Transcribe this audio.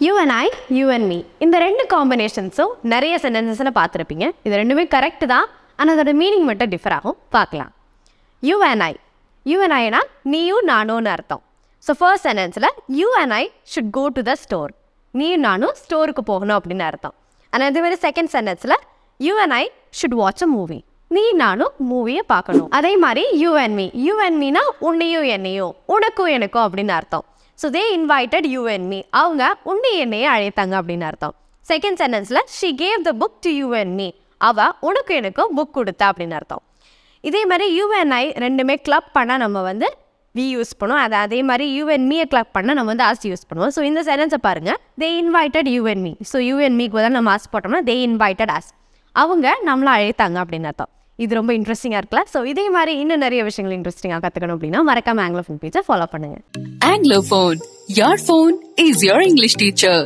You and I, you and me, இந்த ரெண்டு காம்பினேஷன்ஸும் நிறைய சென்டென்சஸில் பார்த்துருப்பீங்க. இது ரெண்டுமே கரெக்டு தான், ஆனால் அதோட மீனிங் மட்டும் டிஃபர் ஆகும். பார்க்கலாம். You and I, you and ஐனா நீயும் நானும்னு அர்த்தம். ஸோ ஃபர்ஸ்ட் சென்டென்ஸில் you and I should go to the store, நீயும் நானும் ஸ்டோருக்கு போகணும் அப்படின்னு அர்த்தம். ஆனால் அதே மாதிரி செகண்ட் சென்டென்ஸில் you and I should watch a movie, நீ நானும் மூவியை பார்க்கணும். அதே மாதிரி you and me, you and மீனா உன்னையும் என்னையும், உனக்கும் எனக்கும் அப்படின்னு அர்த்தம். So they invited you and me, அவங்க உன்னை என்னையே அழைத்தாங்க அப்படின்னு அர்த்தம். செகண்ட் சென்டென்ஸில் she gave the book to you and me, அவள் உனக்கு எனக்கும் புக் கொடுத்தா அப்படின்னு அர்த்தம். இதே மாதிரி யூ அண்ட் ஐ ரெண்டுமே கிளப் பண்ணால் நம்ம வந்து வி யூஸ் பண்ணுவோம். அதே மாதிரி யூ அண்ட் மீயை கிளப் பண்ணால் நம்ம வந்து ஆஸ் யூஸ் பண்ணுவோம். ஸோ இந்த சென்டென்ஸை பாருங்கள், they invited you and me. So you and மீக்கு பதில் நம்ம ஆஸ் போட்டோம்னா தே இன்வைட்டட் ஆஸ், அவங்க நம்மளை அழைத்தாங்க அப்படின்னு அர்த்தம். இது ரொம்ப இன்ட்ரெஸ்டிங்காக இருக்கலாம். ஸோ இதே மாதிரி இன்னும் நிறைய விஷயங்கள் இன்ட்ரெஸ்டிங்காக கற்றுக்கணும் அப்படின்னா மறக்காம ஆங்கிலோஃபோன் பேஜை ஃபாலோ பண்ணுங்கள். Anglophone, your phone is your English teacher.